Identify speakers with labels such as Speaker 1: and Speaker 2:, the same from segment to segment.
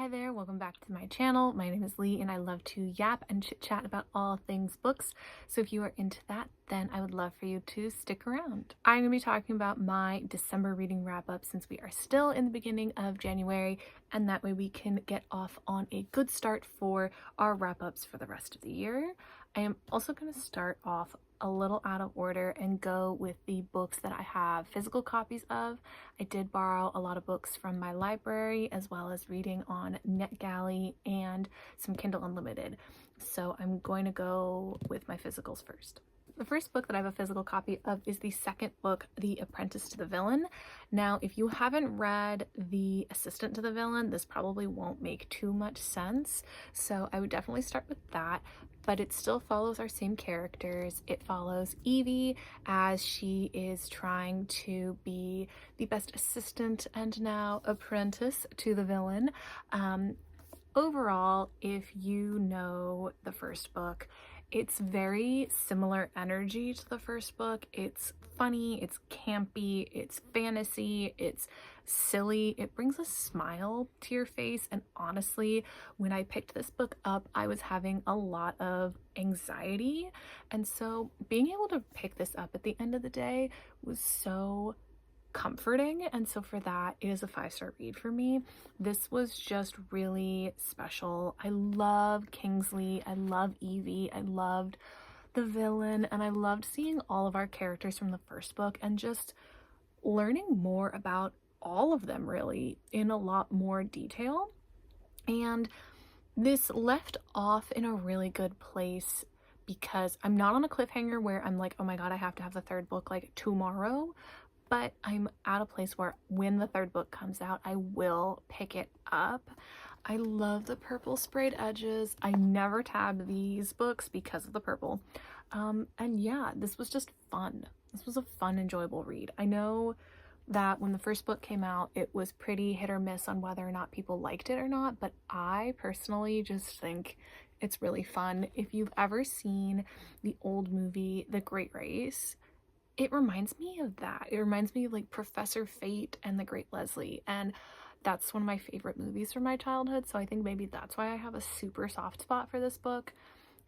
Speaker 1: there, welcome back to my channel. My name is Lee and I love to yap and chit chat about all things books. So if you are into that, then I would love for you to stick around. I'm going to be talking about my December reading wrap up since we are still in the beginning of January, and that way we can get off on a good start for our wrap ups for the rest of the year. I am also going to start off a little out of order and go with the books that I have physical copies of. I did borrow a lot of books from my library as well as reading on NetGalley and some Kindle Unlimited. So I'm going to go with my physicals first. The first book that I have a physical copy of is the second book, The Apprentice to the Villain. Now, if you haven't read The Assistant to the Villain, this probably won't make too much sense. So I would definitely start with that, but it still follows our same characters. It follows Evie as she is trying to be the best assistant and now apprentice to the villain. Overall, if you know the first book, it's very similar energy to the first book. It's funny, it's campy, it's fantasy, it's silly. It brings a smile to your face. And honestly, when I picked this book up, I was having a lot of anxiety. And so being able to pick this up at the end of the day was so comforting, and so for that, it is a 5-star read for me. This was just really special. I love Kingsley, I love Evie, I loved the villain, and I loved seeing all of our characters from the first book and just learning more about all of them really in a lot more detail. And this left off in a really good place because I'm not on a cliffhanger where I'm like, oh my god, I have to have the third book like tomorrow. But I'm at a place where when the third book comes out, I will pick it up. I love the purple sprayed edges. I never tabbed these books because of the purple. And yeah, this was just fun. This was a fun, enjoyable read. I know that when the first book came out, it was pretty hit or miss on whether or not people liked it or not, but I personally just think it's really fun. If you've ever seen the old movie, The Great Race, it reminds me of that. It reminds me of like Professor Fate and The Great Leslie, and that's one of my favorite movies from my childhood, so I think maybe that's why I have a super soft spot for this book.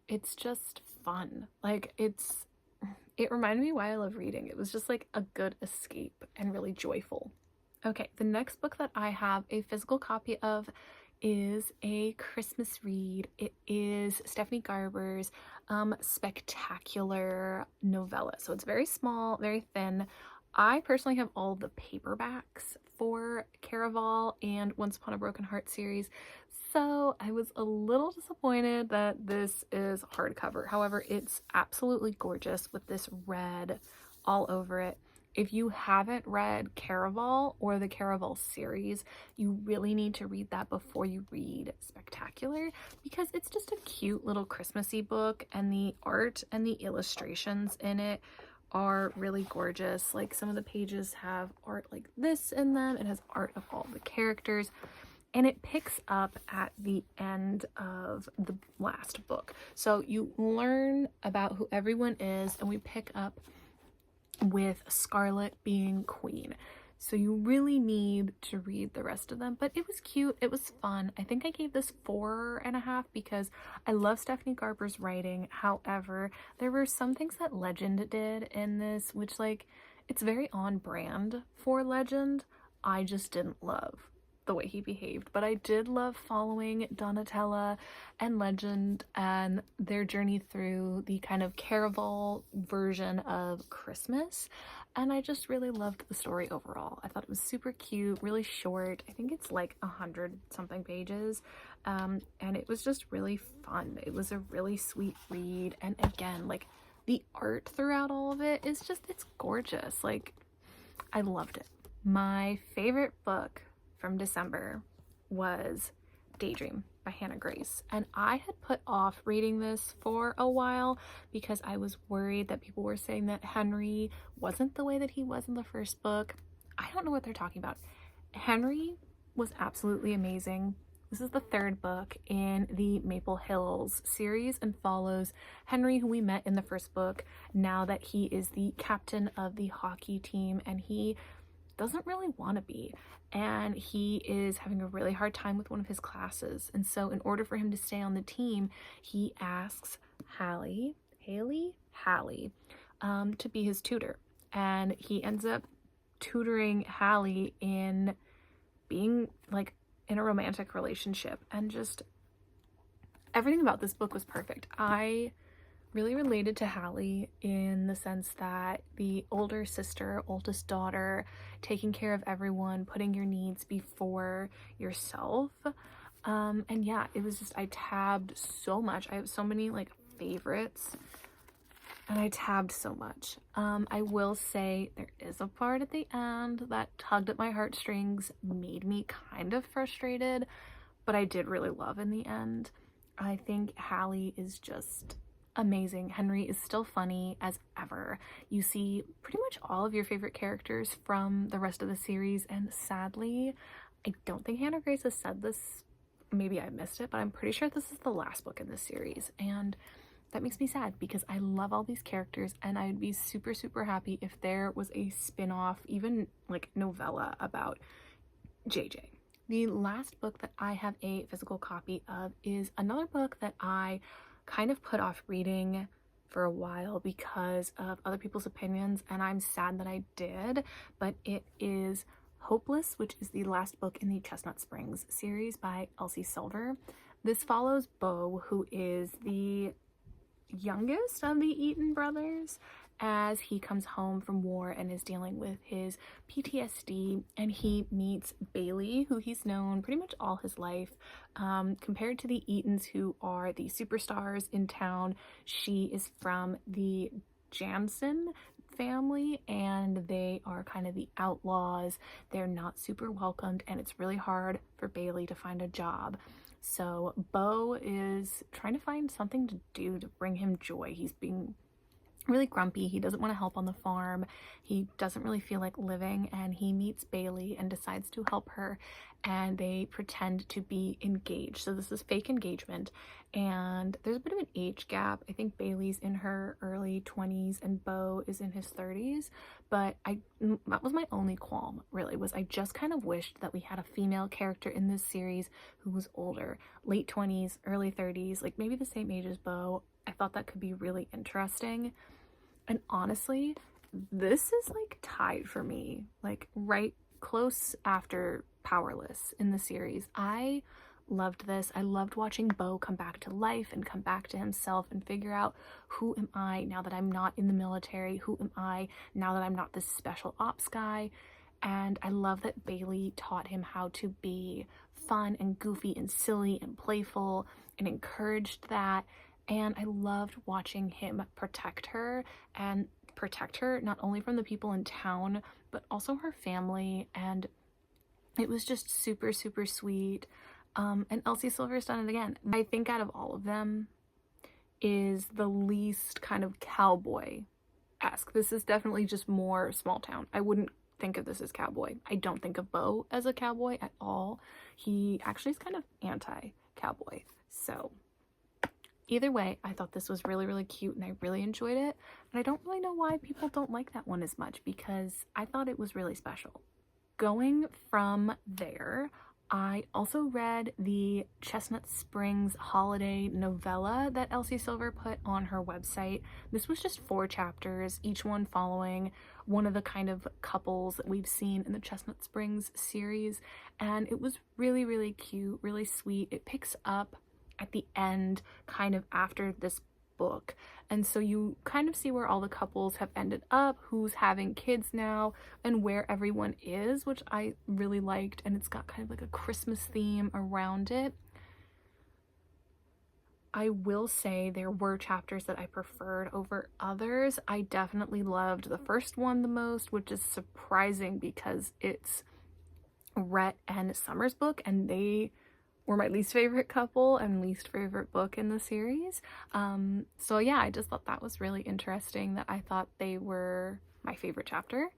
Speaker 1: It's just fun. Like it reminded me why I love reading. It was just like a good escape and really joyful. Okay, the next book that I have a physical copy of is a Christmas read. It is Stephanie Garber's spectacular novella. So it's very small, very thin. I personally have all the paperbacks for Caraval and Once Upon a Broken Heart series, so I was a little disappointed that this is hardcover. However, it's absolutely gorgeous with this red all over it. If you haven't read Caraval or the Caraval series, you really need to read that before you read Spectacular, because it's just a cute little Christmassy book, and the art and the illustrations in it are really gorgeous. Like some of the pages have art like this in them. It has art of all the characters, and it picks up at the end of the last book. So you learn about who everyone is, and we pick up with Scarlet being queen. So you really need to read the rest of them, but it was cute, it was fun. I think I gave this 4.5 because I love Stephanie Garber's writing. However, there were some things that Legend did in this which, like, it's very on brand for Legend. I just didn't love the way he behaved, but I did love following Donatella and Legend and their journey through the kind of Caraval version of Christmas, and I just really loved the story overall. I thought it was super cute, really short. I think it's like 100 something pages, and it was just really fun. It was a really sweet read, and again, like, the art throughout all of it is just, it's gorgeous. Like, I loved it. My favorite book from December was Daydream by Hannah Grace, and I had put off reading this for a while because I was worried that people were saying that Henry wasn't the way that he was in the first book. I don't know what they're talking about. Henry was absolutely amazing. This is the third book in the Maple Hills series and follows Henry, who we met in the first book, now that he is the captain of the hockey team, and he doesn't really want to be, and he is having a really hard time with one of his classes. And so in order for him to stay on the team, he asks Hallie to be his tutor, and he ends up tutoring Hallie in being like in a romantic relationship. And just everything about this book was perfect. I really related to Hallie in the sense that the older sister, oldest daughter, taking care of everyone, putting your needs before yourself. And yeah, it was just, I tabbed so much. I have so many like favorites, and I tabbed so much. I will say there is a part at the end that tugged at my heartstrings, made me kind of frustrated, but I did really love in the end. I think Hallie is just amazing. Henry is still funny as ever. You see pretty much all of your favorite characters from the rest of the series, and sadly, I don't think Hannah Grace has said this. Maybe I missed it, but I'm pretty sure this is the last book in this series, and that makes me sad because I love all these characters, and I'd be super, super happy if there was a spin-off, even like novella about JJ. The last book that I have a physical copy of is another book that I kind of put off reading for a while because of other people's opinions, and I'm sad that I did, but it is Hopeless, which is the last book in the Chestnut Springs series by Elsie Silver. This follows Bo, who is the youngest of the Eaton brothers, as he comes home from war and is dealing with his PTSD, and he meets Bailey, who he's known pretty much all his life. Compared to the Eatons, who are the superstars in town, she is from the Jansen family, and they are kind of the outlaws. They're not super welcomed, and it's really hard for Bailey to find a job. So Bo is trying to find something to do to bring him joy. He's being really grumpy. He doesn't want to help on the farm. He doesn't really feel like living, and he meets Bailey and decides to help her, and they pretend to be engaged. So this is fake engagement, and there's a bit of an age gap. I think Bailey's in her early 20s and Bo is in his 30s, but that was my only qualm, really, was I just kind of wished that we had a female character in this series who was older, late 20s, early 30s, like maybe the same age as Bo. I thought that could be really interesting. And honestly, this is like tied for me, like right close after Powerless in the series. I loved this. I loved watching Bo come back to life and come back to himself and figure out, who am I now that I'm not in the military? Who am I now that I'm not this special ops guy? And I love that Bailey taught him how to be fun and goofy and silly and playful, and encouraged that. And I loved watching him protect her, and protect her not only from the people in town, but also her family. And it was just super, super sweet. And Elsie Silver's done it again. I think out of all of them is the least kind of cowboy-esque. This is definitely just more small town. I wouldn't think of this as cowboy. I don't think of Bo as a cowboy at all. He actually is kind of anti-cowboy. So either way, I thought this was really, really cute, and I really enjoyed it. And I don't really know why people don't like that one as much, because I thought it was really special. Going from there, I also read the Chestnut Springs holiday novella that Elsie Silver put on her website. This was just 4 chapters, each one following one of the kind of couples that we've seen in the Chestnut Springs series. And it was really, really cute, really sweet. It picks up at the end, kind of after this book, and so you kind of see where all the couples have ended up, who's having kids now, and where everyone is, which I really liked. And it's got kind of like a Christmas theme around it. I will say there were chapters that I preferred over others. I definitely loved the first one the most, which is surprising because it's Rhett and Summer's book, and they were my least favorite couple and least favorite book in the series. So yeah, I just thought that was really interesting that I thought they were my favorite chapter.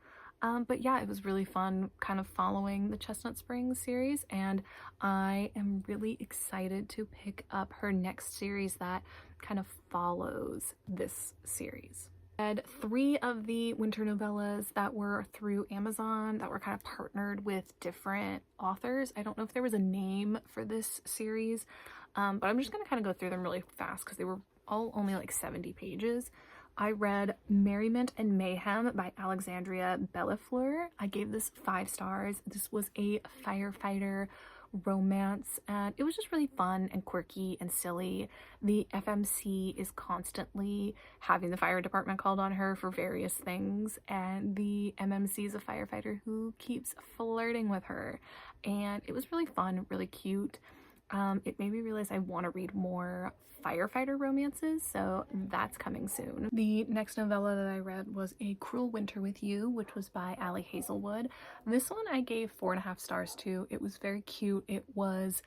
Speaker 1: But yeah, it was really fun kind of following the Chestnut Springs series, and I am really excited to pick up her next series that kind of follows this series. Read 3 of the winter novellas that were through Amazon that were kind of partnered with different authors. I don't know if there was a name for this series, but I'm just going to kind of go through them really fast because they were all only like 70 pages. I read Merriment and Mayhem by Alexandria Bellefleur. I gave this 5 stars. This was a firefighter romance, and it was just really fun and quirky and silly. The FMC is constantly having the fire department called on her for various things, and the MMC is a firefighter who keeps flirting with her, and it was really fun, really cute. It made me realize I want to read more firefighter romances, so that's coming soon. The next novella that I read was A Cruel Winter with You, which was by Ali Hazelwood. This one I gave 4.5 stars to. It was very cute. It was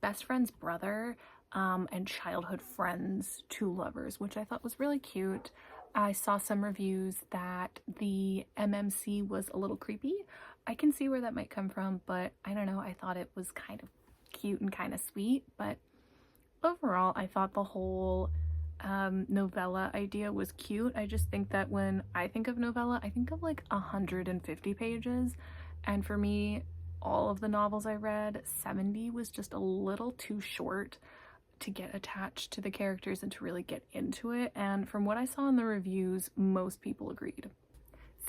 Speaker 1: best friend's brother and childhood friends, 2 lovers, which I thought was really cute. I saw some reviews that the MMC was a little creepy. I can see where that might come from, but I don't know, I thought it was kind of cute and kind of sweet. But overall, I thought the whole novella idea was cute. I just think that when I think of novella, I think of like 150 pages, and for me, all of the novels I read, 70 was just a little too short to get attached to the characters and to really get into it. And from what I saw in the reviews, most people agreed.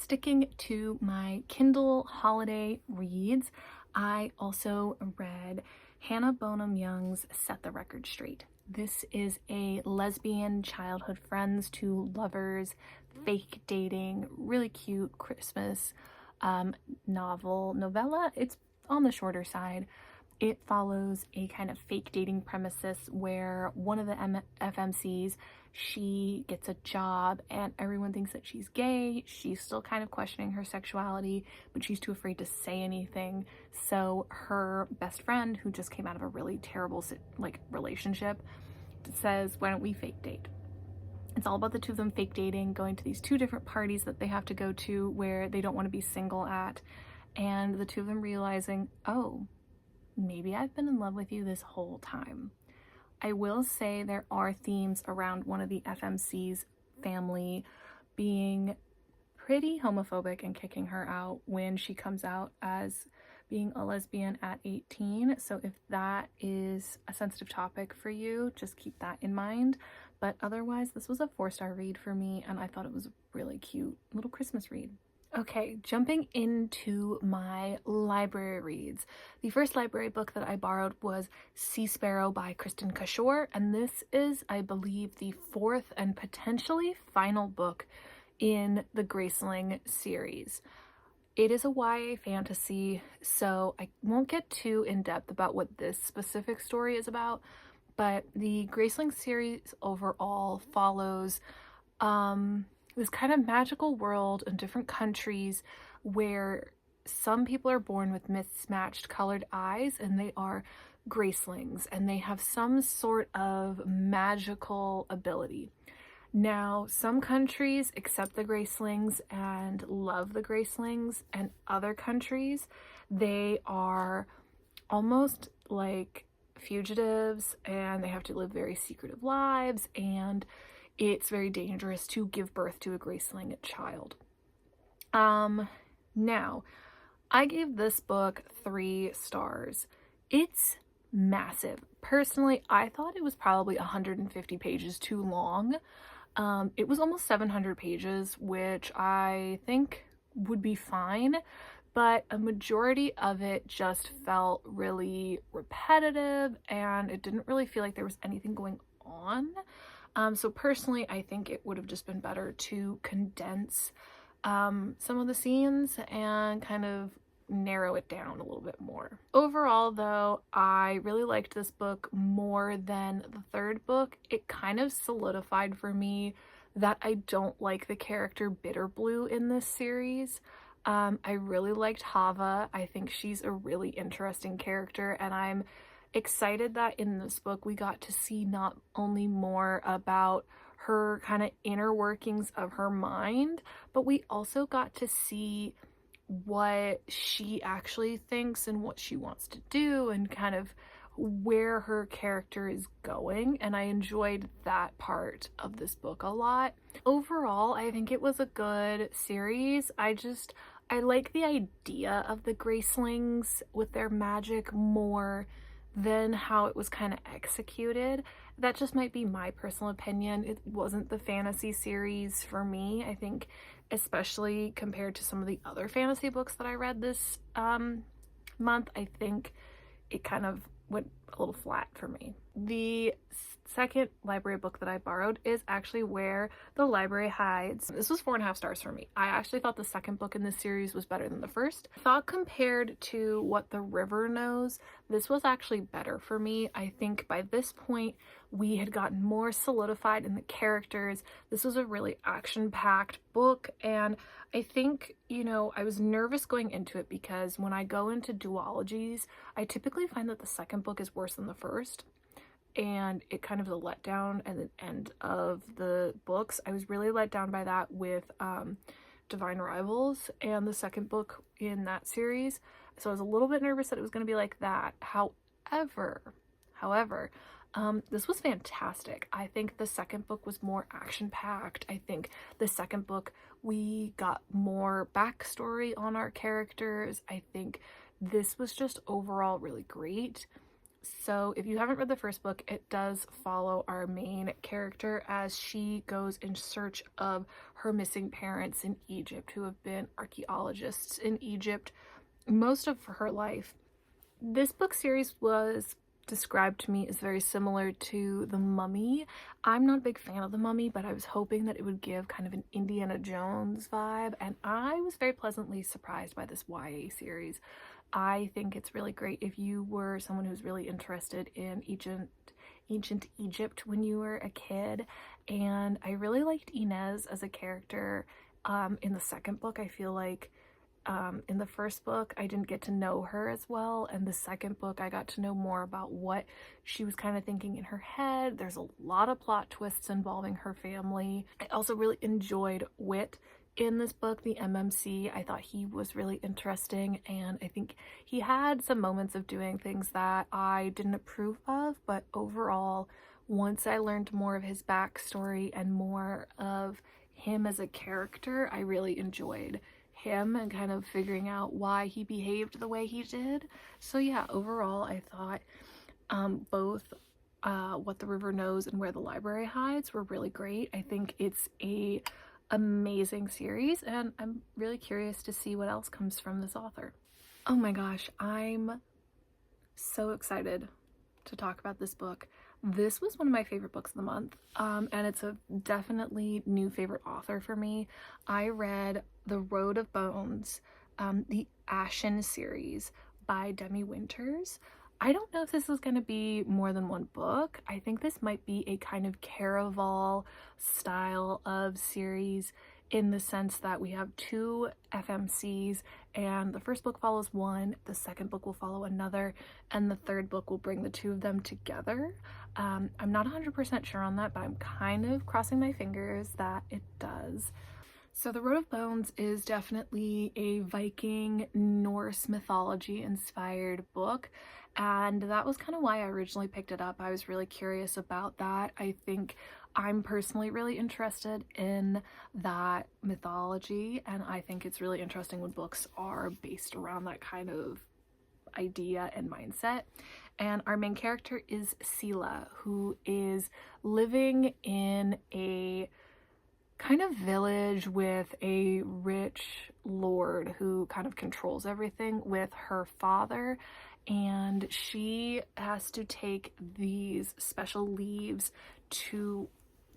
Speaker 1: Sticking to my Kindle holiday reads, I also read Hannah Bonham Young's Set the Record Straight. This is a lesbian childhood friends to lovers, fake dating, really cute Christmas novella. It's on the shorter side. It follows a kind of fake dating premises where one of the FMCs, she gets a job and everyone thinks that she's gay. She's still kind of questioning her sexuality, but she's too afraid to say anything. So her best friend, who just came out of a really terrible relationship, says, why don't we fake date? It's all about the 2 of them fake dating, going to these 2 different parties that they have to go to where they don't want to be single at, and the 2 of them realizing, oh, maybe I've been in love with you this whole time. I will say there are themes around one of the FMC's family being pretty homophobic and kicking her out when she comes out as being a lesbian at 18. So if that is a sensitive topic for you, just keep that in mind. But otherwise, this was a 4-star read for me, and I thought it was a really cute little Christmas read. Okay, jumping into my library reads. The first library book that I borrowed was Sea Sparrow by Kristin Cashore, and this is, I believe, the 4th and potentially final book in the Graceling series. It is a YA fantasy, so I won't get too in-depth about what this specific story is about, but the Graceling series overall follows this kind of magical world in different countries where some people are born with mismatched colored eyes and they are Gracelings and they have some sort of magical ability. Now, some countries accept the Gracelings and love the Gracelings, and other countries, they are almost like fugitives and they have to live very secretive lives, and it's very dangerous to give birth to a Graceling child. Now, I gave this book 3 stars. It's massive. Personally, I thought it was probably 150 pages too long. It was almost 700 pages, which I think would be fine, but a majority of it just felt really repetitive and it didn't really feel like there was anything going on. So personally, I think it would have just been better to condense some of the scenes and kind of narrow it down a little bit more. Overall, though, I really liked this book more than the 3rd book. It kind of solidified for me that I don't like the character Bitterblue in this series. I really liked Hava. I think she's a really interesting character, and I'm excited that in this book we got to see not only more about her kind of inner workings of her mind, but we also got to see what she actually thinks and what she wants to do and kind of where her character is going, and I enjoyed that part of this book a lot. Overall, I think it was a good series. I like the idea of the Gracelings with their magic more than how it was kind of executed. That just might be my personal opinion. It wasn't the fantasy series for me. I think, especially compared to some of the other fantasy books that I read this month, I think it kind of went a little flat for me. The second library book that I borrowed is actually Where the Library Hides. This was 4.5 stars for me. I actually thought the second book in this series was better than the first. I thought compared to What the River Knows, this was actually better for me. I think by this point we had gotten more solidified in the characters. This was a really action-packed book, and I think, you know, I was nervous going into it because when I go into duologies, I typically find that the second book is worse than the first, and it kind of is a letdown at the end of the books. I was really let down by that with Divine Rivals and the second book in that series, so I was a little bit nervous that it was going to be like that. However, this was fantastic. I think the second book was more action-packed. I think the second book we got more backstory on our characters. I think this was just overall really great. So if you haven't read the first book, it does follow our main character as she goes in search of her missing parents in Egypt, who have been archaeologists in Egypt most of her life. This book series was described to me as very similar to The Mummy. I'm not a big fan of The Mummy, but I was hoping that it would give kind of an Indiana Jones vibe, and I was very pleasantly surprised by this YA series. I think it's really great if you were someone who's really interested in ancient Egypt when you were a kid, and I really liked Inez as a character. In the second book, I feel like in the first book, I didn't get to know her as well, and the second book, I got to know more about what she was kind of thinking in her head. There's a lot of plot twists involving her family. I also really enjoyed Wit in this book, the MMC. I thought he was really interesting, and I think he had some moments of doing things that I didn't approve of, but overall, once I learned more of his backstory and more of him as a character, I really enjoyed him and kind of figuring out why he behaved the way he did. So yeah, overall I thought both What the River Knows and Where the Library Hides were really great. I think it's a amazing series, and I'm really curious to see what else comes from this author. Oh my gosh, I'm so excited to talk about this book. This was one of my favorite books of the month, and it's a definitely new favorite author for me. I read The Road of Bones, the Ashen series by Demi Winters. I don't know if this is going to be more than one book. I think this might be a kind of Caraval style of series, in the sense that we have 2 FMCs, and the first book follows one, the second book will follow another, and the third book will bring the 2 of them together. I'm not 100% sure on that, but I'm kind of crossing my fingers that it does. So The Road of Bones is definitely a Viking Norse mythology inspired book, and that was kind of why I originally picked it up. I was really curious about that. I think I'm personally really interested in that mythology, and I think it's really interesting when books are based around that kind of idea and mindset. And our main character is Sela, who is living in a kind of village with a rich lord who kind of controls everything with her father, and she has to take these special leaves to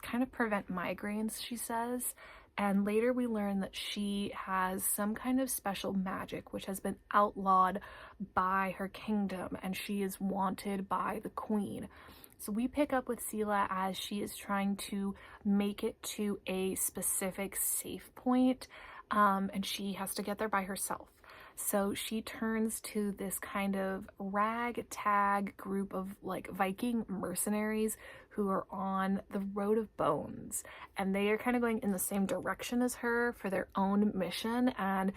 Speaker 1: kind of prevent migraines, she says. And later we learn that she has some kind of special magic which has been outlawed by her kingdom, and she is wanted by the queen. So we pick up with Sela as she is trying to make it to a specific safe point, and she has to get there by herself. So she turns to this kind of ragtag group of like Viking mercenaries who are on the Road of Bones, and they are kind of going in the same direction as her for their own mission, and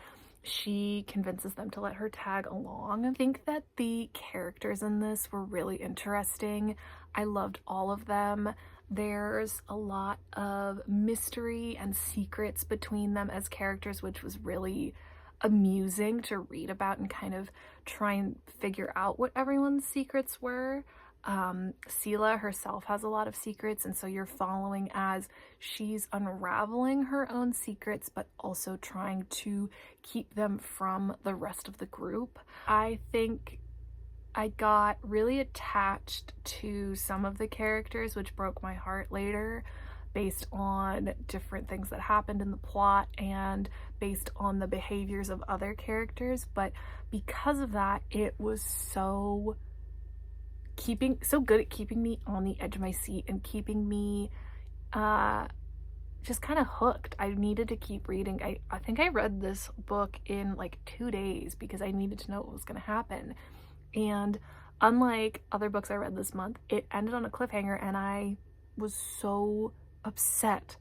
Speaker 1: she convinces them to let her tag along. I think that the characters in this were really interesting. I loved all of them. There's a lot of mystery and secrets between them as characters, which was really amusing to read about and kind of try and figure out what everyone's secrets were. Sela herself has a lot of secrets, and so you're following as she's unraveling her own secrets, but also trying to keep them from the rest of the group. I think I got really attached to some of the characters, which broke my heart later, based on different things that happened in the plot and based on the behaviors of other characters. But because of that, it was so good at keeping me on the edge of my seat and keeping me just kind of hooked. I needed to keep reading. I think I read this book in like 2 days because I needed to know what was going to happen. And unlike other books I read this month, it ended on a cliffhanger, and I was so upset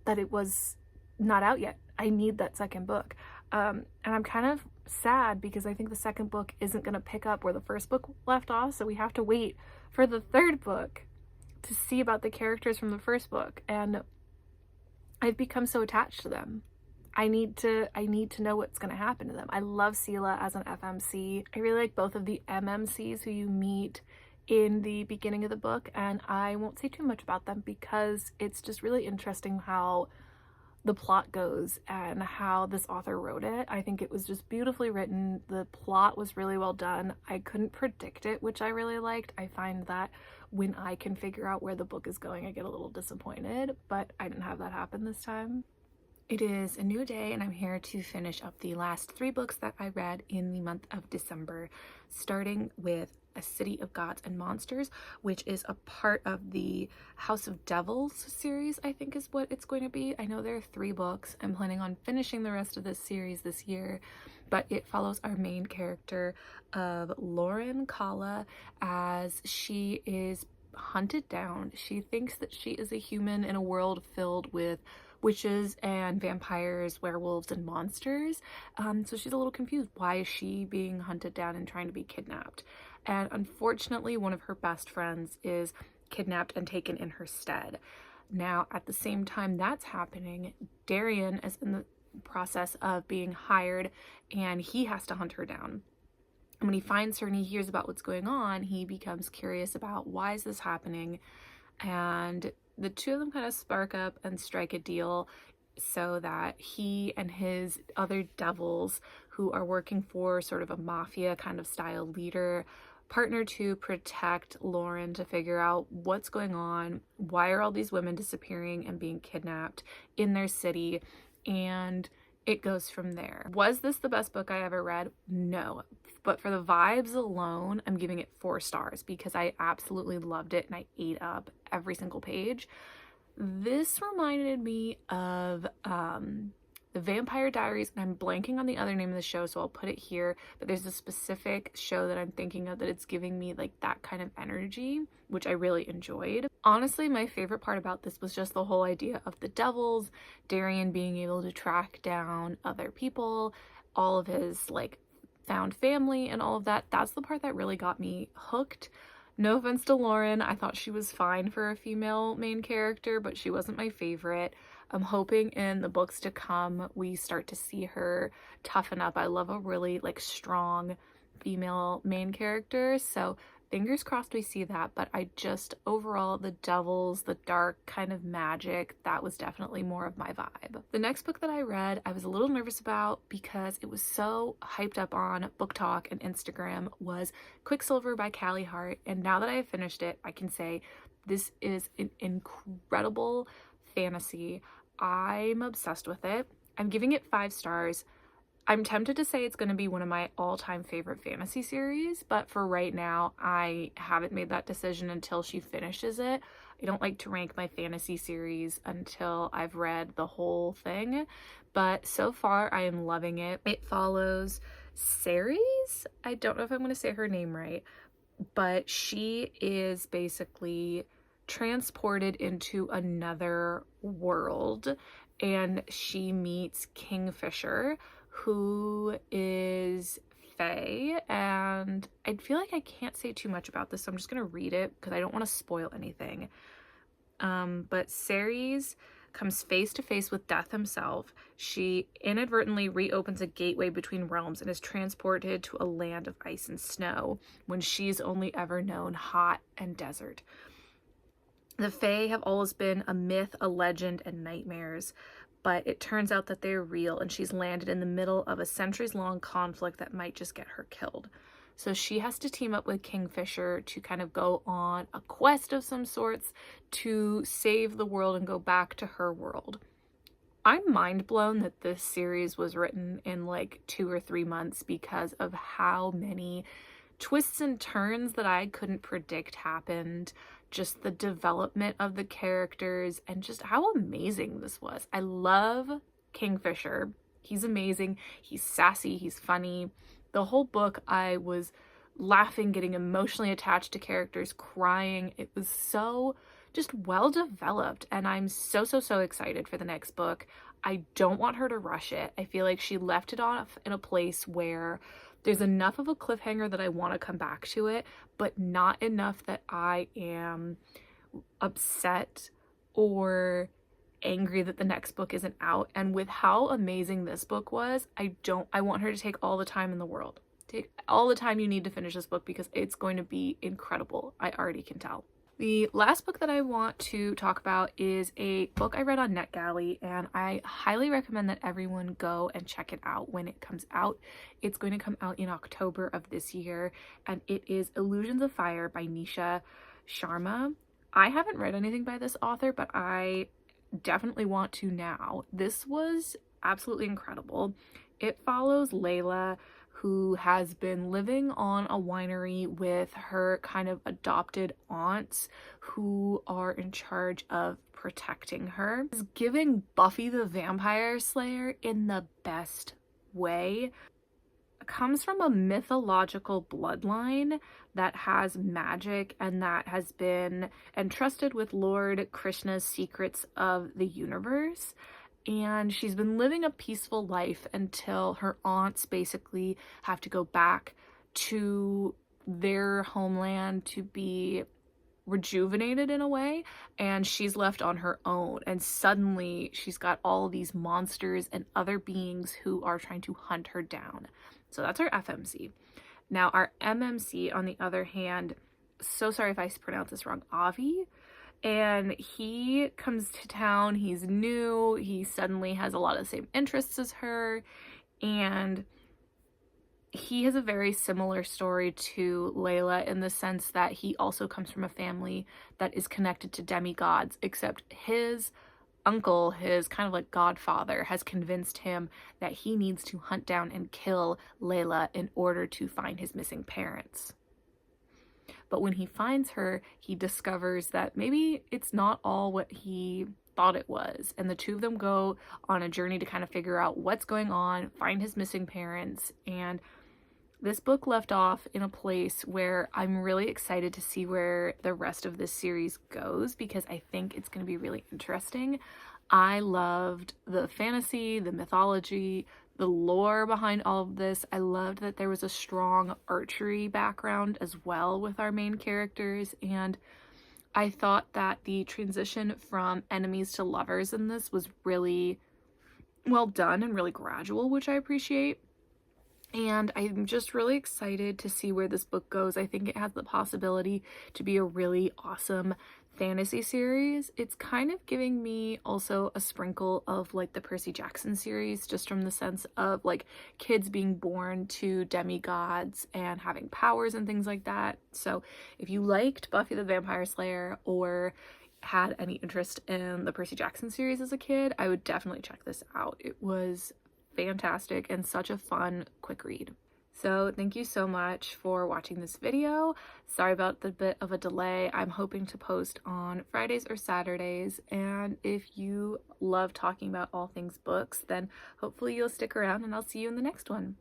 Speaker 1: that it was not out yet. I need that second book. And I'm kind of sad because I think the second book isn't going to pick up where the first book left off, so we have to wait for the third book to see about the characters from the first book, and I've become so attached to them. I need to know what's going to happen to them. I love Sela as an FMC. I really like both of the MMCs who you meet in the beginning of the book, and I won't say too much about them because it's just really interesting how the plot goes and how this author wrote it. I think it was just beautifully written. The plot was really well done. I couldn't predict it, which I really liked. I find that when I can figure out where the book is going, I get a little disappointed, but I didn't have that happen this time. It is a new day, and I'm here to finish up the last 3 books that I read in the month of December, starting with A City of Gods and Monsters, which is a part of the House of Devils series, I think is what it's going to be. I know there are 3 books. I'm planning on finishing the rest of this series this year, but it follows our main character of Lauren Kala as she is hunted down. She thinks that she is a human in a world filled with witches and vampires, werewolves, and monsters. So she's a little confused. Why is she being hunted down and trying to be kidnapped? And unfortunately, one of her best friends is kidnapped and taken in her stead. Now, at the same time that's happening, Darian is in the process of being hired, and he has to hunt her down. And when he finds her and he hears about what's going on, he becomes curious about why is this happening, and the two of them kind of spark up and strike a deal so that he and his other devils, who are working for sort of a mafia kind of style leader, partner to protect Lauren, to figure out what's going on, why are all these women disappearing and being kidnapped in their city, and it goes from there. Was this the best book I ever read? No. But for the vibes alone, I'm giving it 4 stars because I absolutely loved it and I ate up every single page. This reminded me of The Vampire Diaries, and I'm blanking on the other name of the show, so I'll put it here, but there's a specific show that I'm thinking of that it's giving me like that kind of energy, which I really enjoyed. Honestly, my favorite part about this was just the whole idea of the devils, Darian being able to track down other people, all of his like found family and all of that. That's the part that really got me hooked. No offense to Lauren, I thought she was fine for a female main character, but she wasn't my favorite. I'm hoping in the books to come we start to see her toughen up. I love a really like strong female main character, so fingers crossed we see that. But I just, overall, the devils, the dark kind of magic, that was definitely more of my vibe. The next book that I read, I was a little nervous about because it was so hyped up on Book Talk and Instagram, was Quicksilver by Callie Hart. And now that I have finished it, I can say this is an incredible fantasy. I'm obsessed with it. I'm giving it 5 stars. I'm tempted to say it's going to be one of my all-time favorite fantasy series, but for right now, I haven't made that decision until she finishes it. I don't like to rank my fantasy series until I've read the whole thing, but so far I am loving it. It follows Ceres. I don't know if I'm going to say her name right, but she is basically transported into another world, and she meets Kingfisher, who is Fae, and I feel like I can't say too much about this, so I'm just gonna read it because I don't want to spoil anything. But Ceres comes face to face with death himself. She inadvertently reopens a gateway between realms and is transported to a land of ice and snow when she's only ever known hot and desert. The Fae have always been a myth, a legend, and nightmares, but it turns out that they're real, and she's landed in the middle of a centuries-long conflict that might just get her killed. So she has to team up with Kingfisher to kind of go on a quest of some sorts to save the world and go back to her world. I'm mind blown that this series was written in like 2 or 3 months because of how many twists and turns that I couldn't predict happened, just the development of the characters, and just how amazing this was. I love Kingfisher. He's amazing. He's sassy. He's funny. The whole book, I was laughing, getting emotionally attached to characters, crying. It was so just well developed, and I'm so excited for the next book. I don't want her to rush it. I feel like she left it off in a place where there's enough of a cliffhanger that I want to come back to it, but not enough that I am upset or angry that the next book isn't out. And with how amazing this book was, I want her to take all the time in the world. Take all the time you need to finish this book because it's going to be incredible. I already can tell. The last book that I want to talk about is a book I read on NetGalley, and I highly recommend that everyone go and check it out when it comes out. It's going to come out in October of this year, and it is Illusions of Fire by Nisha Sharma. I haven't read anything by this author, but I definitely want to now. This was absolutely incredible. It follows Layla, who has been living on a winery with her kind of adopted aunts who are in charge of protecting her. It's giving Buffy the Vampire Slayer in the best way. It comes from a mythological bloodline that has magic and that has been entrusted with Lord Krishna's secrets of the universe. And she's been living a peaceful life until her aunts basically have to go back to their homeland to be rejuvenated in a way, and she's left on her own, and suddenly she's got all these monsters and other beings who are trying to hunt her down. So that's our FMC. Now our MMC, on the other hand, so sorry if I pronounce this wrong, Avi, and he comes to town. He's new. He suddenly has a lot of the same interests as her, and he has a very similar story to Layla in the sense that he also comes from a family that is connected to demigods, except his uncle, his kind of like godfather, has convinced him that he needs to hunt down and kill Layla in order to find his missing parents. But when he finds her, he discovers that maybe it's not all what he thought it was. And the two of them go on a journey to kind of figure out what's going on, find his missing parents. And this book left off in a place where I'm really excited to see where the rest of this series goes, because I think it's going to be really interesting. I loved the fantasy, the mythology, the lore behind all of this. I loved that there was a strong archery background as well with our main characters, and I thought that the transition from enemies to lovers in this was really well done and really gradual, which I appreciate. And I'm just really excited to see where this book goes. I think it has the possibility to be a really awesome fantasy series. It's kind of giving me also a sprinkle of like the Percy Jackson series, just from the sense of like kids being born to demigods and having powers and things like that. So if you liked Buffy the Vampire Slayer or had any interest in the Percy Jackson series as a kid, I would definitely check this out. It was fantastic and such a fun quick read. So thank you so much for watching this video. Sorry about the bit of a delay. I'm hoping to post on Fridays or Saturdays, and if you love talking about all things books, then hopefully you'll stick around, and I'll see you in the next one.